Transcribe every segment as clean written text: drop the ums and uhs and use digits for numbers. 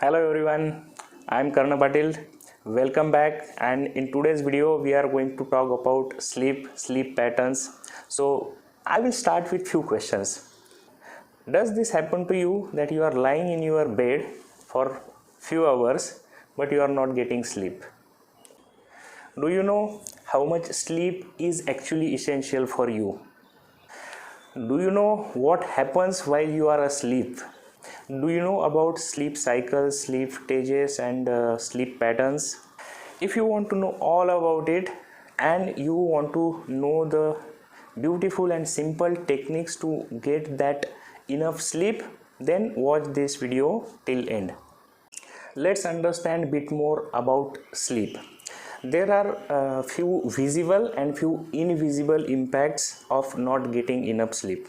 Hello everyone, I am Karna Patil. Welcome back, and in today's video we are going to talk about sleep patterns. So I will start with few questions. Does this happen to you that you are lying in your bed for few hours but you are not getting sleep? Do you know how much sleep is actually essential for you? Do you know what happens while you are asleep? Do you know about sleep cycles, sleep stages, and sleep patterns? If you want to know all about it and you want to know the beautiful and simple techniques to get that enough sleep, then watch this video till end. Let's understand a bit more about sleep. There are few visible and few invisible impacts of not getting enough sleep.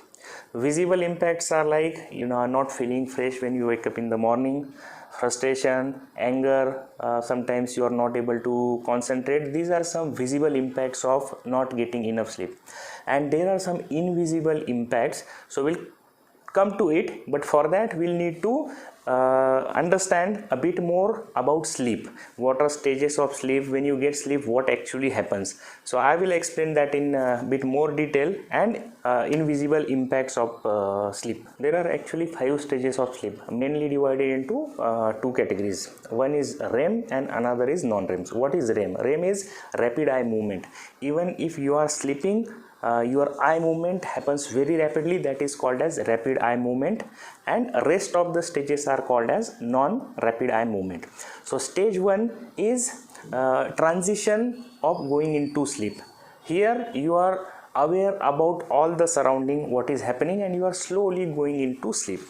Visible impacts are like not feeling fresh when you wake up in the morning, frustration, anger, sometimes you are not able to concentrate. These are some visible impacts of not getting enough sleep, and there are some invisible impacts. So we'll come to it, but for that we'll need to understand a bit more about sleep. What are stages of sleep? When you get sleep, what actually happens? So I will explain that in a bit more detail, and invisible impacts of sleep. There are actually 5 stages of sleep, mainly divided into 2 categories. One is REM and another is non-REM. So what is REM? REM is rapid eye movement. Even if you are sleeping, your eye movement happens very rapidly, that is called as rapid eye movement, and rest of the stages are called as non-rapid eye movement. So stage 1 is transition of going into sleep. Here you are aware about all the surrounding, what is happening, and you are slowly going into sleep.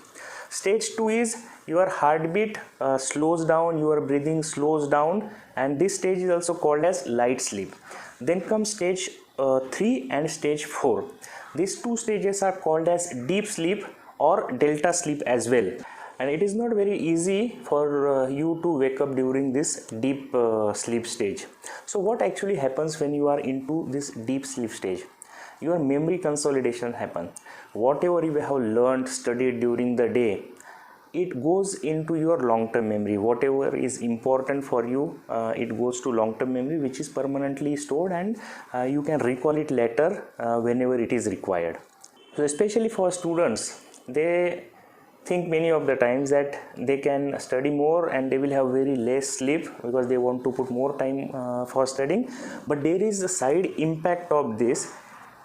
Stage 2 is your heartbeat slows down, your breathing slows down, and this stage is also called as light sleep. Then comes stage 3 and stage 4. These two stages are called as deep sleep or delta sleep as well, and it is not very easy for you to wake up during this deep sleep stage. So what actually happens when you are into this deep sleep stage? Your memory consolidation happen. Whatever you have learned, studied during the day, it goes into your long-term memory. Whatever is important for you, it goes to long-term memory, which is permanently stored, and you can recall it later whenever it is required. So especially for students, they think many of the times that they can study more and they will have very less sleep because they want to put more time for studying. But there is a side impact of this.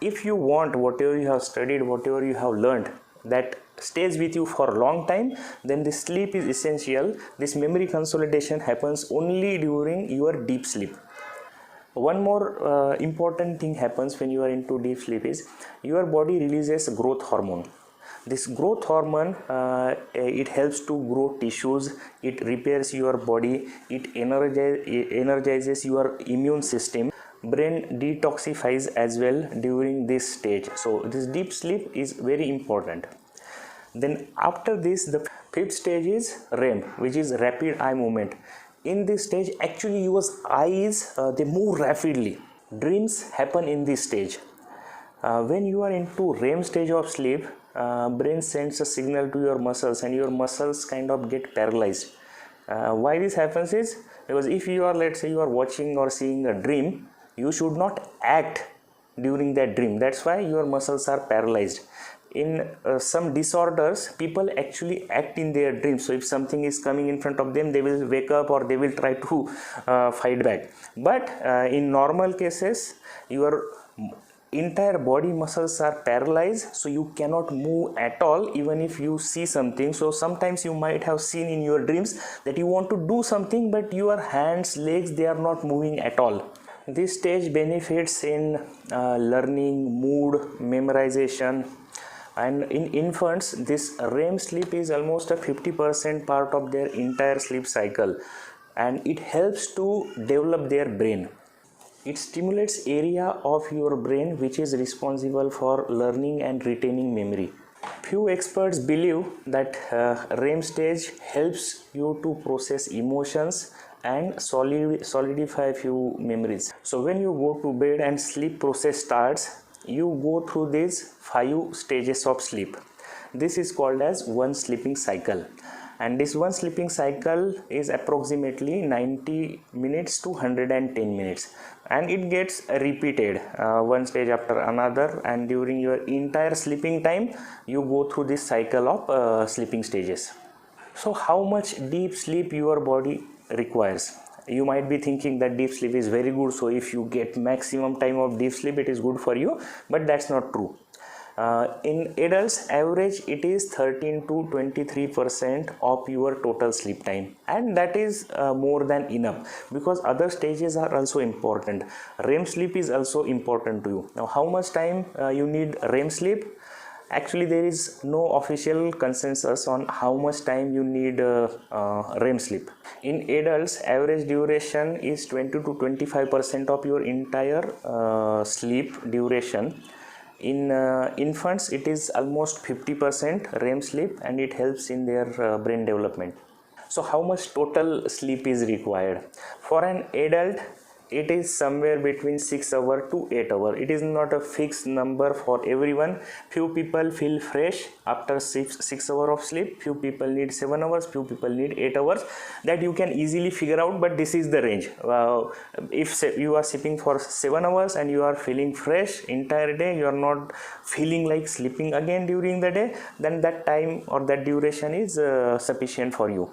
If you want whatever you have studied, whatever you have learned, that stays with you for a long time, then the sleep is essential. This memory consolidation happens only during your deep sleep. One more important thing happens when you are into deep sleep is your body releases growth hormone. This growth hormone, it helps to grow tissues, it repairs your body, it energizes your immune system. Brain detoxifies as well during this stage. So this deep sleep is very important. Then after this, the fifth stage is REM, which is rapid eye movement. In this stage, actually your eyes they move rapidly. Dreams happen in this stage. When you are into REM stage of sleep, brain sends a signal to your muscles, and your muscles kind of get paralyzed. Why this happens is because if you are, let's say you are watching or seeing a dream, you should not act during that dream. That's why your muscles are paralyzed. In some disorders, people actually act in their dreams. So if something is coming in front of them, they will wake up or they will try to fight back. But in normal cases, your entire body muscles are paralyzed, so you cannot move at all even if you see something. So sometimes you might have seen in your dreams that you want to do something, but your hands, legs, they are not moving at all. This stage benefits in learning, mood, memorization, and in infants this REM sleep is almost a 50% part of their entire sleep cycle, and it helps to develop their brain. It stimulates area of your brain which is responsible for learning and retaining memory. Few experts believe that REM stage helps you to process emotions and solidify few memories. So when you go to bed and sleep process starts, you go through these 5 stages of sleep. This is called as one sleeping cycle. and this one sleeping cycle is approximately 90 minutes to 110 minutes, and it gets repeated one stage after another, and during your entire sleeping time you go through this cycle of sleeping stages. So how much deep sleep your body requires? You might be thinking that deep sleep is very good, so if you get maximum time of deep sleep it is good for you, but that's not true. In adults, average it is 13 to 23% of your total sleep time, and that is more than enough, because other stages are also important. REM sleep is also important to you. Now, how much time you need REM sleep? Actually, there is no official consensus on how much time you need REM sleep. In adults, average duration is 20 to 25% of your entire sleep duration. In infants, it is almost 50% REM sleep, and it helps in their brain development. So how much total sleep is required? For an adult, it is somewhere between 6 hours to 8 hours. It is not a fixed number for everyone. Few people feel fresh after 6 hours of sleep, few people need 7 hours, few people need 8 hours. That you can easily figure out, but this is the range. If you are sleeping for 7 hours and you are feeling fresh entire day, you are not feeling like sleeping again during the day, then that time or that duration is sufficient for you.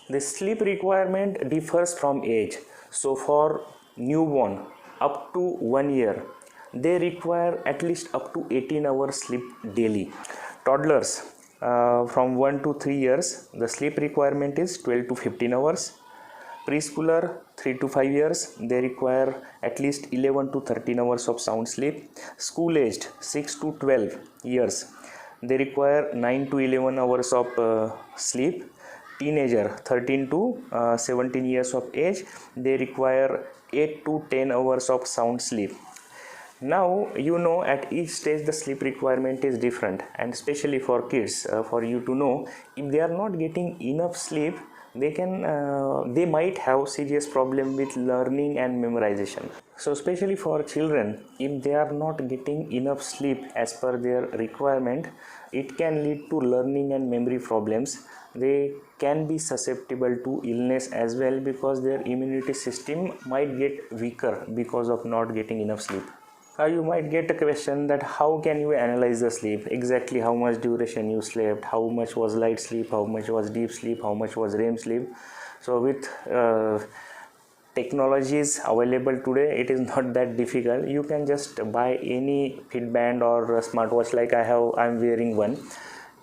The sleep requirement differs from age. So for newborn up to 1 year, they require at least up to 18 hours sleep daily. Toddlers from 1 to 3 years, the sleep requirement is 12 to 15 hours. Preschooler 3 to 5 years, they require at least 11 to 13 hours of sound sleep. School aged 6 to 12 years, they require 9 to 11 hours of sleep. Teenager 13 to 17 years of age, they require 8 to 10 hours of sound sleep. Now at each stage the sleep requirement is different, and especially for kids, for you to know, if they are not getting enough sleep, they might have serious problem with learning and memorization. So especially for children, if they are not getting enough sleep as per their requirement, it can lead to learning and memory problems. They can be susceptible to illness as well, because their immunity system might get weaker because of not getting enough sleep. You might get a question that how can you analyze the sleep, exactly how much duration you slept, how much was light sleep, how much was deep sleep, how much was REM sleep. So with technologies available today, it is not that difficult. You can just buy any Fitband or a smartwatch like I'm wearing one.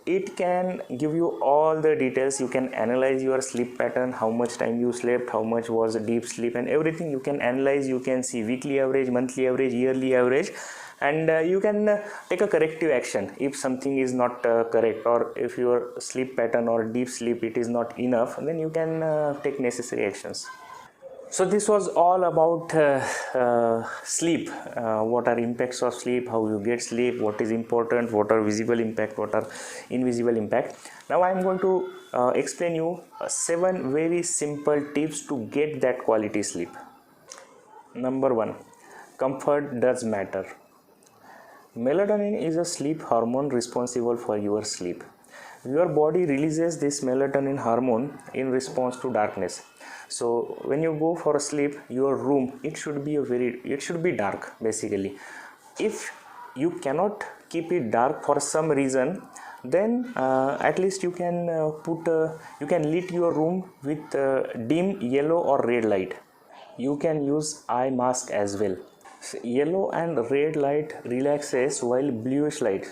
It can give you all the details. You can analyze your sleep pattern, how much time you slept, how much was deep sleep, and everything you can analyze. You can see weekly average, monthly average, yearly average, and you can take a corrective action if something is not correct, or if your sleep pattern or deep sleep it is not enough, then you can take necessary actions. So this was all about sleep. What are impacts of sleep, how you get sleep, what is important, what are visible impact, what are invisible impact. Now I am going to explain you 7 very simple tips to get that quality sleep. Number 1, comfort does matter. Melatonin is a sleep hormone responsible for your sleep. Your body releases this melatonin hormone in response to darkness. So when you go for a sleep, your room, it should be dark basically. If you cannot keep it dark for some reason, then at least you can lit your room with dim yellow or red light. You can use eye mask as well. So yellow and red light relaxes, while bluish light,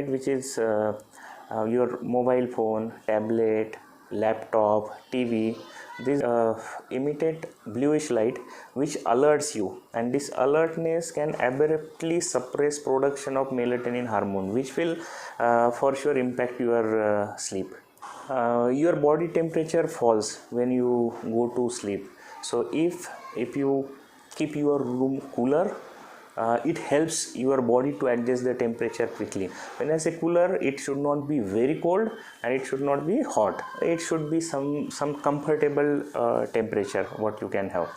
which is your mobile phone, tablet, laptop, TV, these imitate bluish light, which alerts you, and this alertness can abruptly suppress production of melatonin hormone, which will for sure impact your sleep. Your body temperature falls when you go to sleep. So if you keep your room cooler, it helps your body to adjust the temperature quickly. When I say cooler, it should not be very cold and it should not be hot. It should be some comfortable temperature what you can have.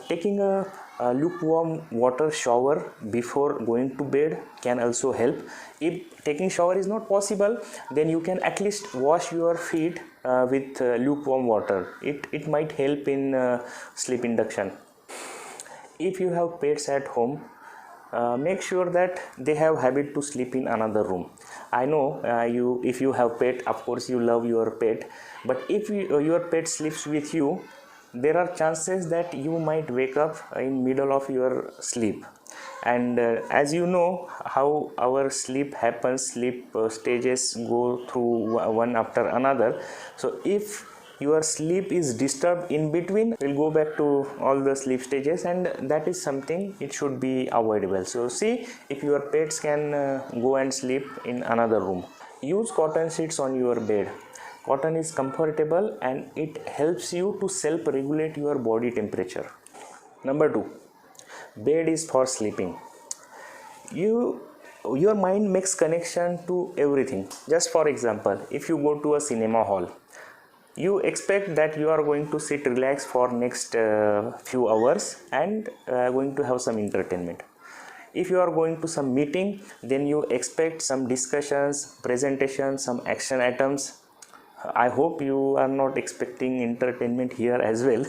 Taking a lukewarm water shower before going to bed can also help. If taking shower is not possible, then you can at least wash your feet with lukewarm water. It might help in sleep induction. If you have pets at home, make sure that they have habit to sleep in another room. I know if you have pet, of course you love your pet, but if your pet sleeps with you, there are chances that you might wake up in middle of your sleep. And as you know how our sleep happens, sleep stages go through one after another. So if your sleep is disturbed in between, we'll go back to all the sleep stages, and that is something it should be avoidable. So see if your pets can go and sleep in another room. Use cotton sheets on your bed. Cotton is comfortable and it helps you to self-regulate your body temperature. Number 2, bed is for sleeping. Your mind makes connection to everything. Just for example, if you go to a cinema hall, you expect that you are going to sit relax for next few hours and going to have some entertainment. If you are going to some meeting, then you expect some discussions, presentations, some action items. I hope you are not expecting entertainment here as well.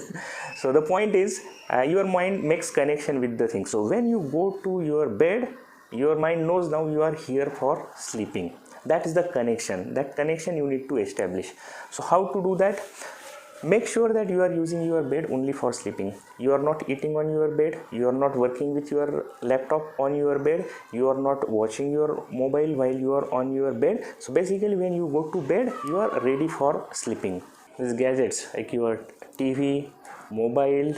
So the point is, your mind makes connection with the thing. So when you go to your bed, your mind knows now you are here for sleeping. That is the connection. That connection you need to establish. So how to do that? Make sure that you are using your bed only for sleeping. You are not eating on your bed, you are not working with your laptop on your bed, you are not watching your mobile while you are on your bed. So basically when you go to bed, you are ready for sleeping. These gadgets like your TV, mobile,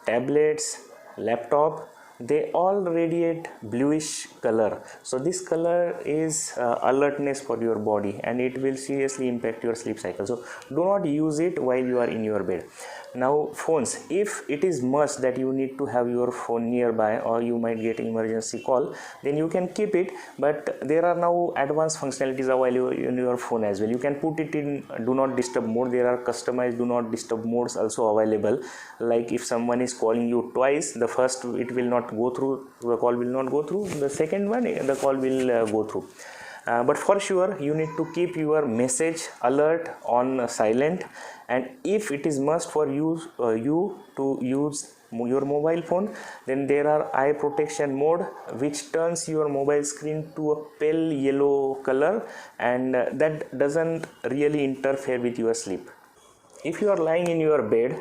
tablets, laptop, they all radiate bluish color. So this color is alertness for your body, and it will seriously impact your sleep cycle. So do not use it while you are in your bed. Now phones, if it is must that you need to have your phone nearby or you might get emergency call, then you can keep it, but there are now advanced functionalities available in your phone as well. You can put it in do not disturb mode. There are customized do not disturb modes also available. Like if someone is calling you twice, the first it will not go through, the call will not go through, the second one the call will go through. But for sure you need to keep your message alert on silent, and if it is must for you to use your mobile phone, then there are eye protection mode which turns your mobile screen to a pale yellow color, and that doesn't really interfere with your sleep. If you are lying in your bed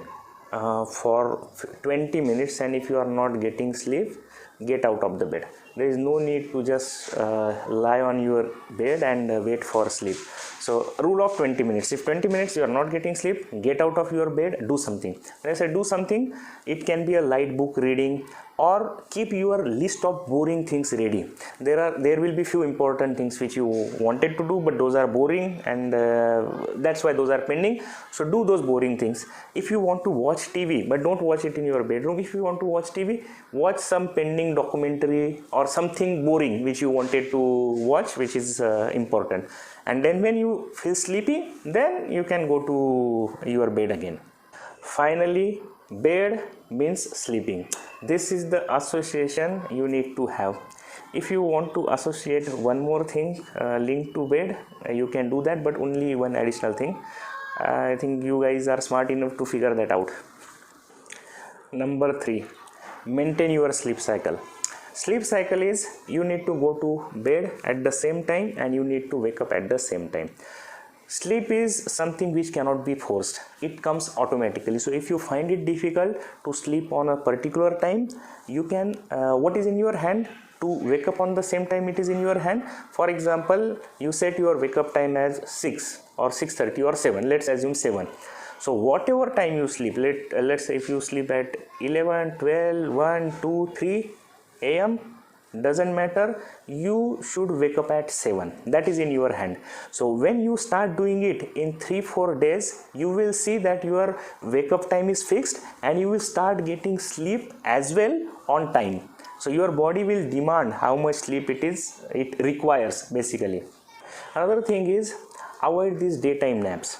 for 20 minutes and if you are not getting sleep, get out of the bed. There is no need to just lie on your bed and wait for sleep. So rule of 20 minutes. If 20 minutes you are not getting sleep, get out of your bed, do something. When I say do something, it can be a light book reading, or keep your list of boring things ready. There will be few important things which you wanted to do, but those are boring, and that's why those are pending. So do those boring things. If you want to watch TV, but don't watch it in your bedroom. If you want to watch TV, watch some pending documentary or something boring which you wanted to watch, which is important. And then when you feel sleepy, then you can go to your bed again. Finally, bed means sleeping. This is the association you need to have. If you want to associate one more thing linked to bed, you can do that, but only one additional thing. I think you guys are smart enough to figure that out. Number 3, maintain your sleep cycle. Sleep cycle is you need to go to bed at the same time and you need to wake up at the same time. Sleep is something which cannot be forced. It comes automatically. So if you find it difficult to sleep on a particular time, you can what is in your hand to wake up on the same time, it is in your hand. For example, you set your wake up time as 6 or 6:30 or 7. Let's assume 7. So whatever time you sleep, let's say if you sleep at 11, 12, 1, 2, 3 a.m., doesn't matter, you should wake up at 7. That is in your hand. So when you start doing it in 3-4 days, you will see that your wake up time is fixed and you will start getting sleep as well on time. So your body will demand how much sleep it requires basically. Another thing is avoid these daytime naps.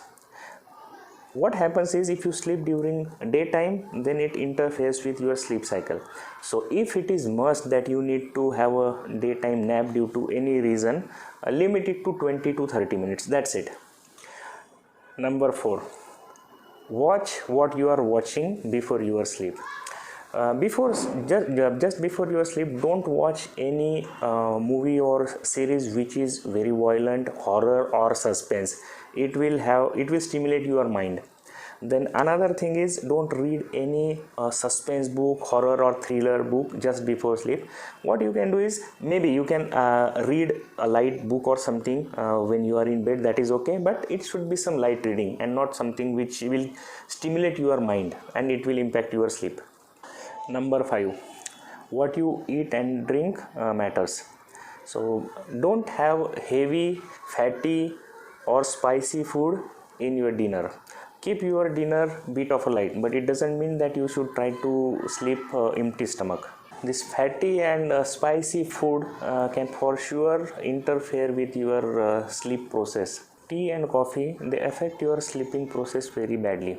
What happens is, if you sleep during daytime, then it interferes with your sleep cycle. So if it is must that you need to have a daytime nap due to any reason, limit it to 20 to 30 minutes. That's it. Number 4, watch what you are watching before your sleep. Before just before your sleep, don't watch any movie or series which is very violent, horror or suspense. It will stimulate your mind. Then another thing is, don't read any suspense book, horror or thriller book just before sleep. What you can do is, maybe you can read a light book or something when you are in bed. That is okay, but it should be some light reading and not something which will stimulate your mind and it will impact your sleep. Number 5, what you eat and drink matters. So don't have heavy, fatty or spicy food in your dinner. Keep your dinner bit of a light, but it doesn't mean that you should try to sleep empty stomach. This fatty and spicy food can for sure interfere with your sleep process. Tea and coffee, they affect your sleeping process very badly.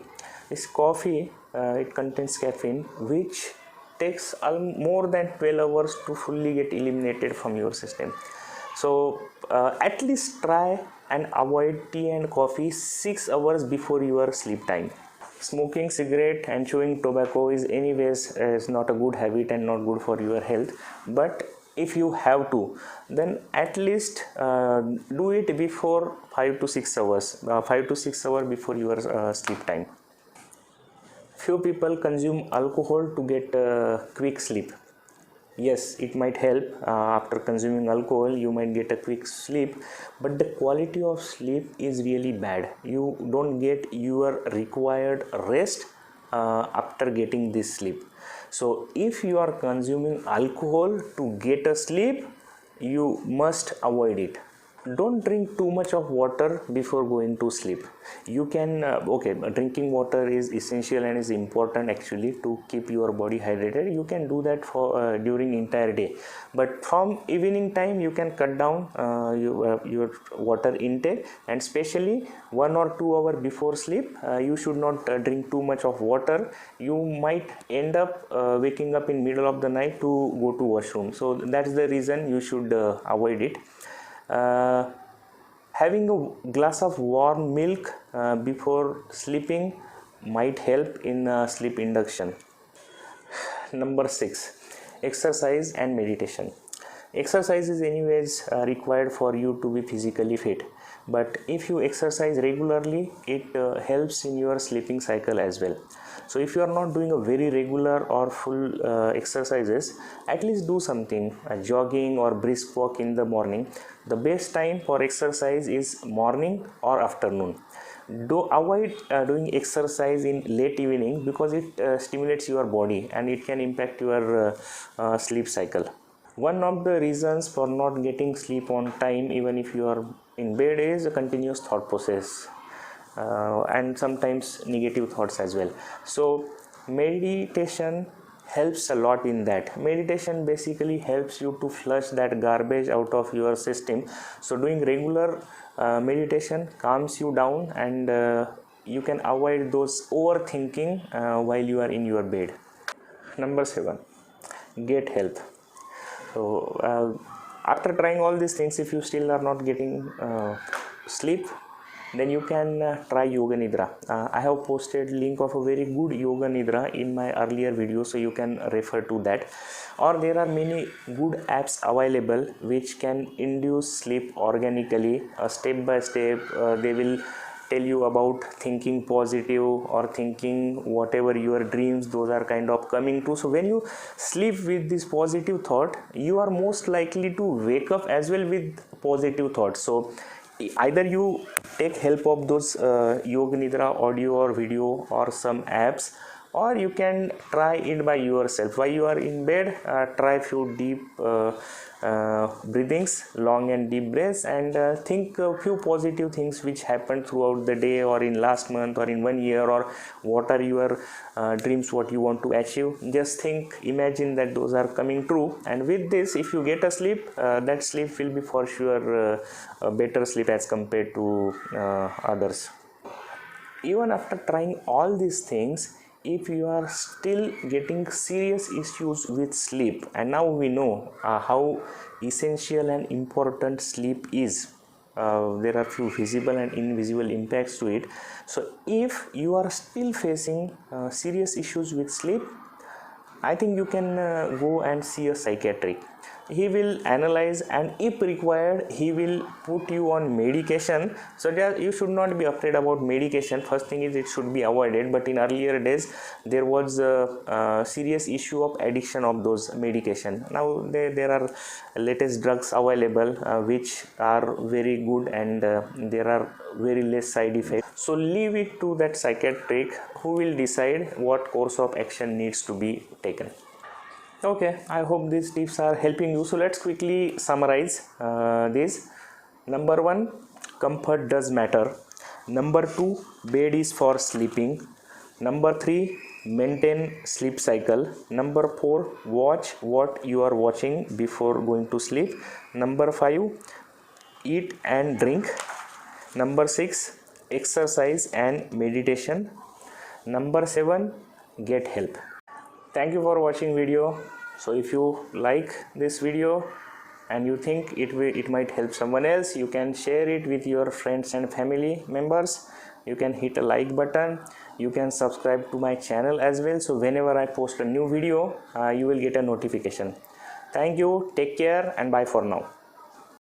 This coffee, it contains caffeine, which takes more than 12 hours to fully get eliminated from your system. So at least try and avoid tea and coffee 6 hours before your sleep time. Smoking cigarette and chewing tobacco is not a good habit and not good for your health, but if you have to, then at least do it before 5 to 6 hours 5 to 6 hours before your sleep time. Few people consume alcohol to get quick sleep. Yes, it might help. After consuming alcohol you might get a quick sleep, but the quality of sleep is really bad. You don't get your required rest after getting this sleep. So if you are consuming alcohol to get a sleep, you must avoid it. Don't drink too much of water before going to sleep. You can drinking water is essential and is important actually to keep your body hydrated. You can do that for during entire day, but from evening time you can cut down your water intake, and especially 1 or 2 hours before sleep you should not drink too much of water. You might end up waking up in middle of the night to go to washroom, so that's the reason you should avoid it. Having a glass of warm milk before sleeping might help in sleep induction. Number 6, exercise and meditation. Exercise is anyways required for you to be physically fit, but if you exercise regularly, it helps in your sleeping cycle as well. So if you are not doing a very regular or full exercises, at least do something, jogging or brisk walk in the morning. The best time for exercise is morning or afternoon. Do avoid doing exercise in late evening, because it stimulates your body and it can impact your sleep cycle. One of the reasons for not getting sleep on time, even if you are in bed, is a continuous thought process and sometimes negative thoughts as well. So meditation helps a lot in that. Meditation basically helps you to flush that garbage out of your system. So doing regular meditation calms you down, and you can avoid those overthinking while you are in your bed. Number 7, get help. So after trying all these things, if you still are not getting sleep, then you can try Yoga Nidra. I have posted link of a very good Yoga Nidra in my earlier video, so you can refer to that. Or there are many good apps available which can induce sleep organically, step by step. They will tell you about thinking positive or thinking whatever your dreams, those are kind of coming true. So when you sleep with this positive thought, you are most likely to wake up as well with positive thoughts. So either you take help of those Yoga Nidra audio or video or some apps, or you can try it by yourself. While you are in bed, try few deep breathings, long and deep breaths, and think a few positive things which happened throughout the day or in last month or in 1 year, or what are your dreams, what you want to achieve. Just think, imagine that those are coming true, and with this, if you get a sleep, that sleep will be for sure a better sleep as compared to others. even after trying all these things, if you are still getting serious issues with sleep, and now we know how essential and important sleep is, there are few visible and invisible impacts to it. So if you are still facing serious issues with sleep, I think you can go and see a psychiatrist. He will analyze, and if required he will put you on medication. So you should not be afraid about medication. First thing is it should be avoided, but in earlier days there was a serious issue of addiction of those medication. Now there are latest drugs available which are very good, and there are very less side effects. So leave it to that psychiatrist who will decide what course of action needs to be taken. Okay, I hope these tips are helping you. So let's quickly summarize these. Number 1, comfort does matter. Number 2, bed is for sleeping. Number 3, maintain sleep cycle. Number 4, watch what you are watching before going to sleep. Number 5, eat and drink. Number 6, exercise and meditation. Number 7, get help. Thank you for watching video. So if you like this video and you think it might help someone else, you can share it with your friends and family members. You can hit a like button. You can subscribe to my channel as well, so whenever I post a new video you will get a notification. Thank you, take care, and bye for now.